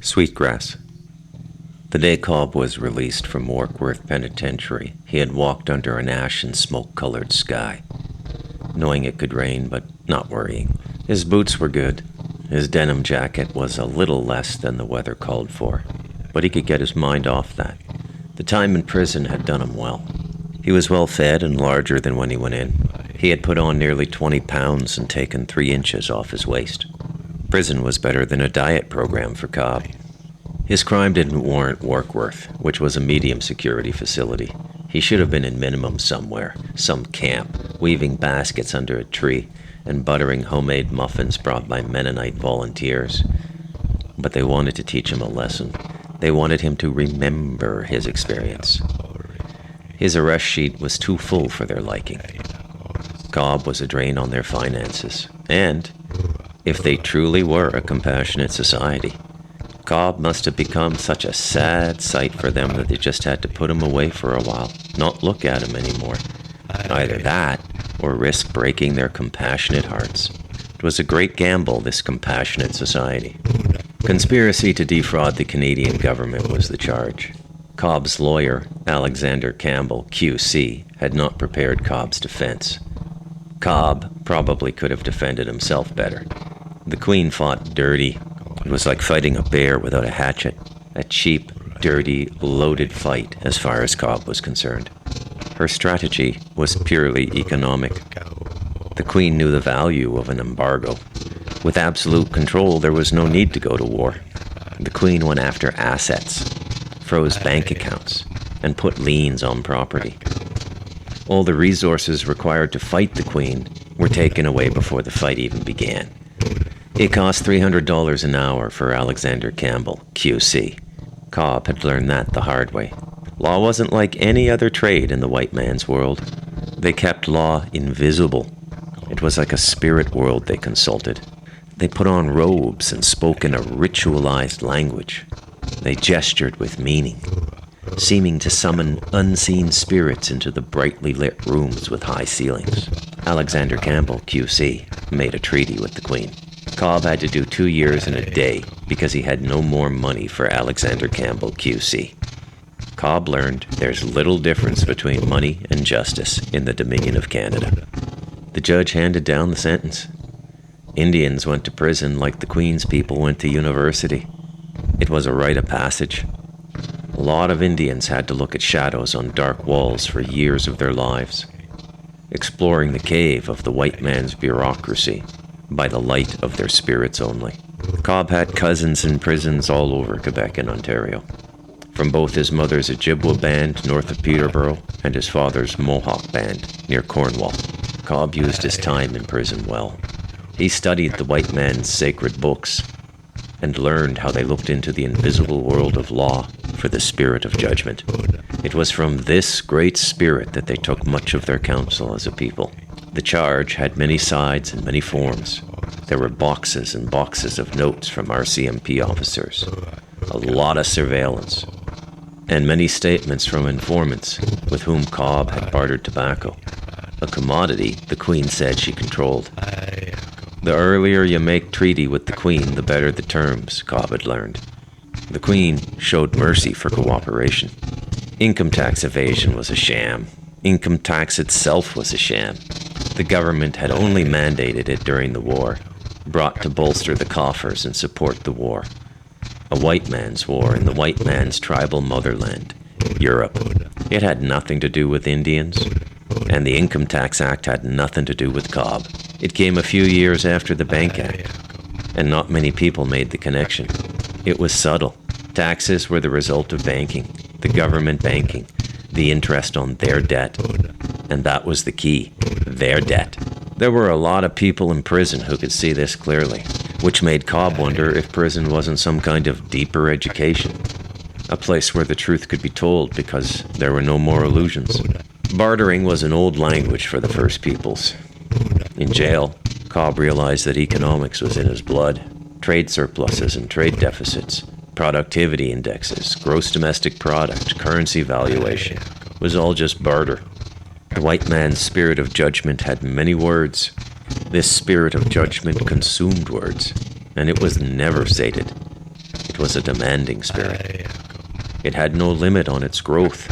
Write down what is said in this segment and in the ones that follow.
Sweetgrass. The day Cobb was released from Warkworth Penitentiary, he had walked under an ash and smoke-colored sky, knowing it could rain, but not worrying. His boots were good. His denim jacket was a little less than the weather called for, but he could get his mind off that. The time in prison had done him well. He was well fed and larger than when he went in. He had put on nearly 20 pounds and taken 3 inches off his waist. Prison was better than a diet program for Cobb. His crime didn't warrant Warkworth, which was a medium security facility. He should have been in minimum somewhere, some camp, weaving baskets under a tree and buttering homemade muffins brought by Mennonite volunteers. But they wanted to teach him a lesson. They wanted him to remember his experience. His arrest sheet was too full for their liking. Cobb was a drain on their finances, and if they truly were a compassionate society, Cobb must have become such a sad sight for them that they just had to put him away for a while, not look at him anymore. Either that, or risk breaking their compassionate hearts. It was a great gamble, this compassionate society. Conspiracy to defraud the Canadian government was the charge. Cobb's lawyer, Alexander Campbell, QC, had not prepared Cobb's defense. Cobb probably could have defended himself better. The Queen fought dirty. It was like fighting a bear without a hatchet. A cheap, dirty, loaded fight as far as Cobb was concerned. Her strategy was purely economic. The Queen knew the value of an embargo. With absolute control, there was no need to go to war. The Queen went after assets, froze bank accounts, and put liens on property. All the resources required to fight the Queen were taken away before the fight even began. It cost $300 an hour for Alexander Campbell, QC. Cobb had learned that the hard way. Law wasn't like any other trade in the white man's world. They kept law invisible. It was like a spirit world they consulted. They put on robes and spoke in a ritualized language. They gestured with meaning, seeming to summon unseen spirits into the brightly lit rooms with high ceilings. Alexander Campbell, QC, made a treaty with the Queen. Cobb had to do 2 years and a day because he had no more money for Alexander Campbell, QC. Cobb learned there's little difference between money and justice in the Dominion of Canada. The judge handed down the sentence. Indians went to prison like the Queen's people went to university. It was a rite of passage. A lot of Indians had to look at shadows on dark walls for years of their lives, exploring the cave of the white man's bureaucracy by the light of their spirits only. Cobb had cousins in prisons all over Quebec and Ontario, from both his mother's Ojibwa band north of Peterborough and his father's Mohawk band near Cornwall. Cobb used his time in prison well. He studied the white man's sacred books and learned how they looked into the invisible world of law for the spirit of judgment. It was from this great spirit that they took much of their counsel as a people. The charge had many sides and many forms. There were boxes and boxes of notes from RCMP officers, a lot of surveillance, and many statements from informants with whom Cobb had bartered tobacco, a commodity the Queen said she controlled. The earlier you make treaty with the Queen, the better the terms, Cobb had learned. The Queen showed mercy for cooperation. Income tax evasion was a sham. Income tax itself was a sham. The government had only mandated it during the war, brought to bolster the coffers and support the war. A white man's war in the white man's tribal motherland, Europe. It had nothing to do with Indians, and the Income Tax Act had nothing to do with Cobb. It came a few years after the Bank Act, and not many people made the connection. It was subtle. Taxes were the result of banking, the government banking, the interest on their debt. And that was the key, their debt. There were a lot of people in prison who could see this clearly, which made Cobb wonder if prison wasn't some kind of deeper education, a place where the truth could be told because there were no more illusions. Bartering was an old language for the First Peoples. In jail, Cobb realized that economics was in his blood. Trade surpluses and trade deficits, productivity indexes, gross domestic product, currency valuation, was all just barter. The white man's spirit of judgment had many words. This spirit of judgment consumed words, and it was never sated. It was a demanding spirit. It had no limit on its growth.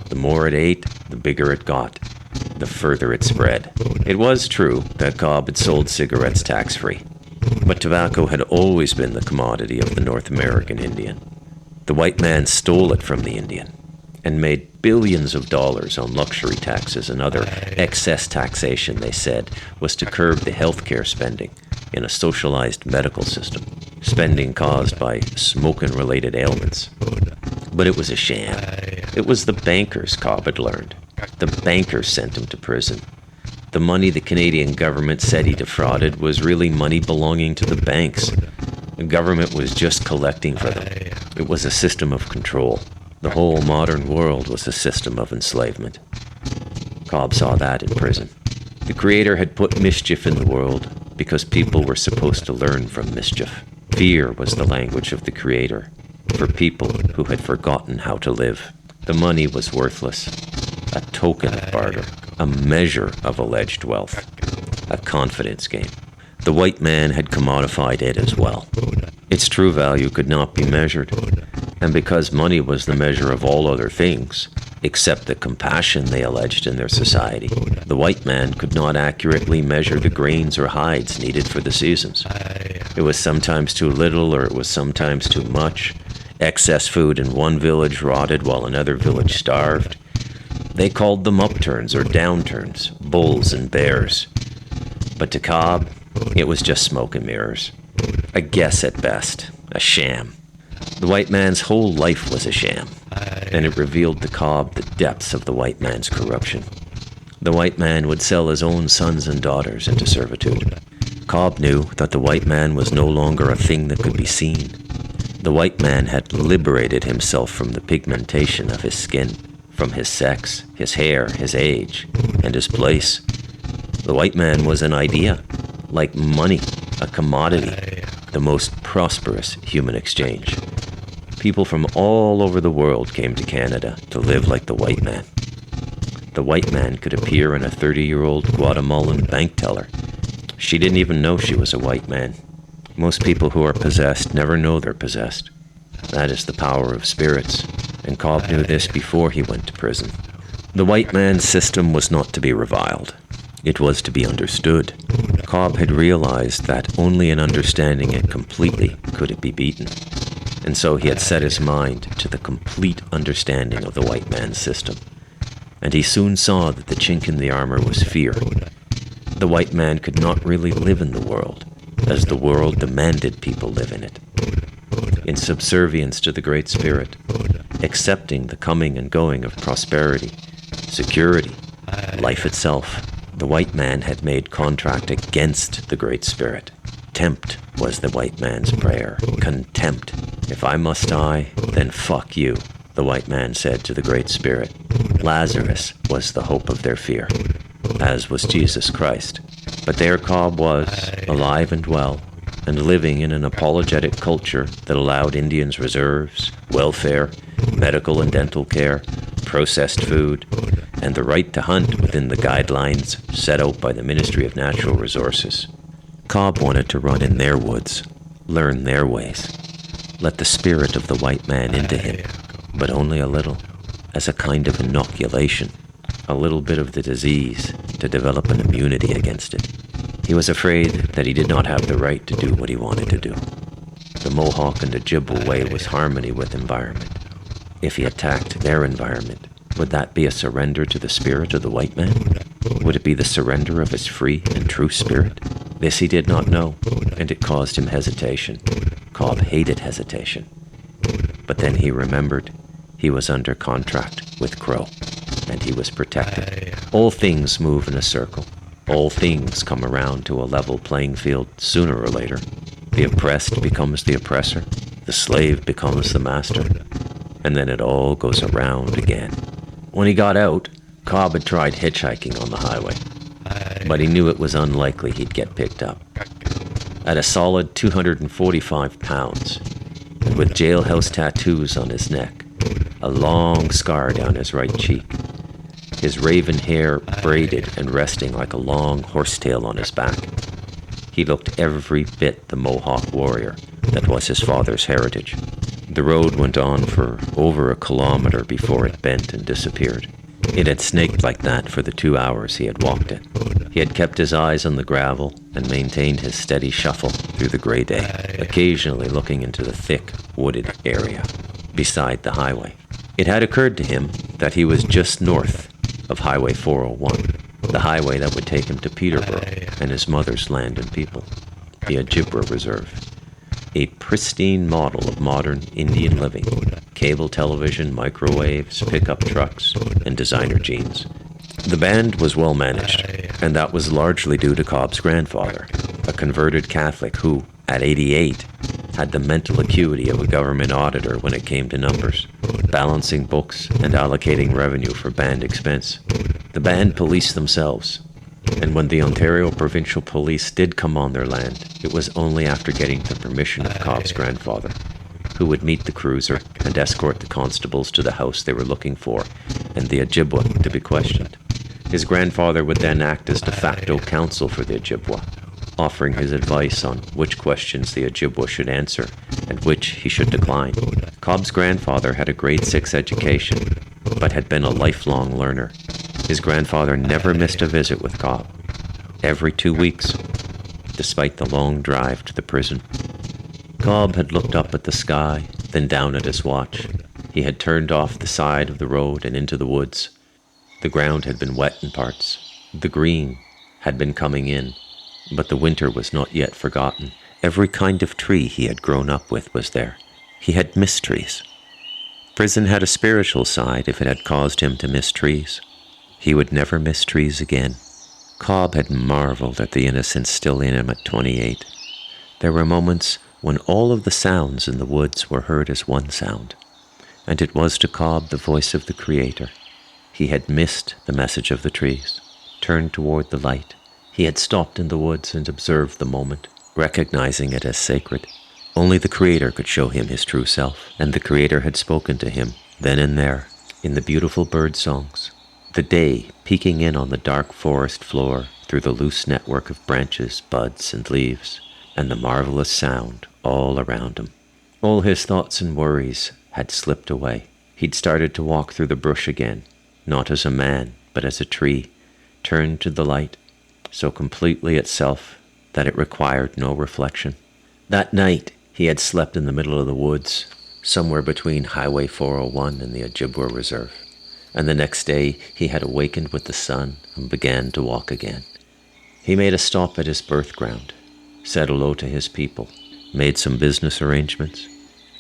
The more it ate, the bigger it got, the further it spread. It was true that Cobb had sold cigarettes tax-free, but tobacco had always been the commodity of the North American Indian. The white man stole it from the Indian and made billions of dollars on luxury taxes and other excess taxation, they said, was to curb the healthcare spending in a socialized medical system, spending caused by smoking-related ailments. But it was a sham. It was the bankers, Cobb had learned. The bankers sent him to prison. The money the Canadian government said he defrauded was really money belonging to the banks. The government was just collecting for them. It was a system of control. The whole modern world was a system of enslavement. Cobb saw that in prison. The Creator had put mischief in the world because people were supposed to learn from mischief. Fear was the language of the Creator for people who had forgotten how to live. The money was worthless, a token of barter, a measure of alleged wealth, a confidence game. The white man had commodified it as well. Its true value could not be measured, and because money was the measure of all other things, except the compassion they alleged in their society, the white man could not accurately measure the grains or hides needed for the seasons. It was sometimes too little, or it was sometimes too much. Excess food in one village rotted while another village starved. They called them upturns or downturns, bulls and bears. But to Cobb, it was just smoke and mirrors. A guess at best, a sham. The white man's whole life was a sham, and it revealed to Cobb the depths of the white man's corruption. The white man would sell his own sons and daughters into servitude. Cobb knew that the white man was no longer a thing that could be seen. The white man had liberated himself from the pigmentation of his skin, from his sex, his hair, his age, and his place. The white man was an idea, like money, a commodity, the most prosperous human exchange. People from all over the world came to Canada to live like the white man. The white man could appear in a 30-year-old Guatemalan bank teller. She didn't even know she was a white man. Most people who are possessed never know they're possessed. That is the power of spirits, and Cobb knew this before he went to prison. The white man's system was not to be reviled. It was to be understood. Cobb had realized that only in understanding it completely could it be beaten. And so he had set his mind to the complete understanding of the white man's system. And he soon saw that the chink in the armor was fear. The white man could not really live in the world, as the world demanded people live in it. In subservience to the Great Spirit, accepting the coming and going of prosperity, security, life itself, the white man had made contract against the Great Spirit. Tempt was the white man's prayer. Contempt. If I must die, then fuck you, the white man said to the Great Spirit. Lazarus was the hope of their fear, as was Jesus Christ. But there Cobb was, alive and well, and living in an apologetic culture that allowed Indians reserves, welfare, medical and dental care, processed food, and the right to hunt within the guidelines set out by the Ministry of Natural Resources. Cobb wanted to run in their woods, learn their ways, let the spirit of the white man into him, but only a little, as a kind of inoculation, a little bit of the disease to develop an immunity against it. He was afraid that he did not have the right to do what he wanted to do. The Mohawk and Ojibwe way was harmony with environment. If he attacked their environment, would that be a surrender to the spirit of the white man? Would it be the surrender of his free and true spirit? This he did not know, and it caused him hesitation. Cobb hated hesitation. But then he remembered he was under contract with Crow, and he was protected. All things move in a circle. All things come around to a level playing field sooner or later. The oppressed becomes the oppressor. The slave becomes the master. And then it all goes around again. When he got out, Cobb had tried hitchhiking on the highway, but he knew it was unlikely he'd get picked up. At a solid 245 pounds, and with jailhouse tattoos on his neck, a long scar down his right cheek, his raven hair braided and resting like a long horsetail on his back, he looked every bit the Mohawk warrior that was his father's heritage. The road went on for over a kilometer before it bent and disappeared. It had snaked like that for the 2 hours he had walked it. He had kept his eyes on the gravel and maintained his steady shuffle through the grey day, occasionally looking into the thick, wooded area beside the highway. It had occurred to him that he was just north of Highway 401, the highway that would take him to Peterborough and his mother's land and people, the Ojibwa Reserve. A pristine model of modern Indian living, cable television, microwaves, pickup trucks, and designer jeans. The band was well managed, and that was largely due to Cobb's grandfather, a converted Catholic who, at 88, had the mental acuity of a government auditor when it came to numbers, balancing books and allocating revenue for band expense. The band policed themselves, and when the Ontario Provincial Police did come on their land, it was only after getting the permission of Cobb's grandfather, who would meet the cruiser and escort the constables to the house they were looking for, and the Ojibwa to be questioned. His grandfather would then act as de facto counsel for the Ojibwa, offering his advice on which questions the Ojibwa should answer and which he should decline. Cobb's grandfather had a grade 6 education, but had been a lifelong learner. His grandfather never missed a visit with Cobb, every 2 weeks, despite the long drive to the prison. Cobb had looked up at the sky, then down at his watch. He had turned off the side of the road and into the woods. The ground had been wet in parts. The green had been coming in, but the winter was not yet forgotten. Every kind of tree he had grown up with was there. He had missed trees. Prison had a spiritual side if it had caused him to miss trees. He would never miss trees again. Cobb had marveled at the innocence still in him at 28. There were moments when all of the sounds in the woods were heard as one sound, and it was to Cobb the voice of the Creator. He had missed the message of the trees, turned toward the light. He had stopped in the woods and observed the moment, recognizing it as sacred. Only the Creator could show him his true self, and the Creator had spoken to him, then and there, in the beautiful bird songs. The day peeking in on the dark forest floor through the loose network of branches, buds, and leaves, and the marvelous sound all around him. All his thoughts and worries had slipped away. He'd started to walk through the brush again, not as a man, but as a tree, turned to the light, so completely itself that it required no reflection. That night, he had slept in the middle of the woods, somewhere between Highway 401 and the Ojibwa Reserve. And the next day, he had awakened with the sun and began to walk again. He made a stop at his birth ground, said hello to his people, made some business arrangements,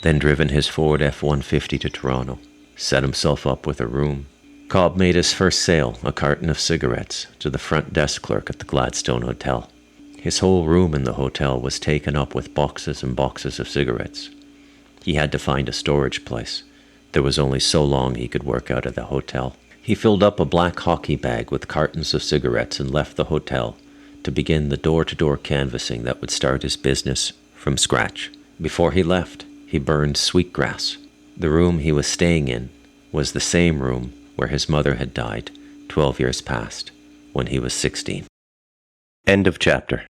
then driven his Ford F-150 to Toronto, set himself up with a room. Cobb made his first sale, a carton of cigarettes, to the front desk clerk at the Gladstone Hotel. His whole room in the hotel was taken up with boxes and boxes of cigarettes. He had to find a storage place. There was only so long he could work out of the hotel. He filled up a black hockey bag with cartons of cigarettes and left the hotel to begin the door-to-door canvassing that would start his business from scratch. Before he left, he burned Sweetgrass. The room he was staying in was the same room where his mother had died 12 years past, when he was 16. End of chapter.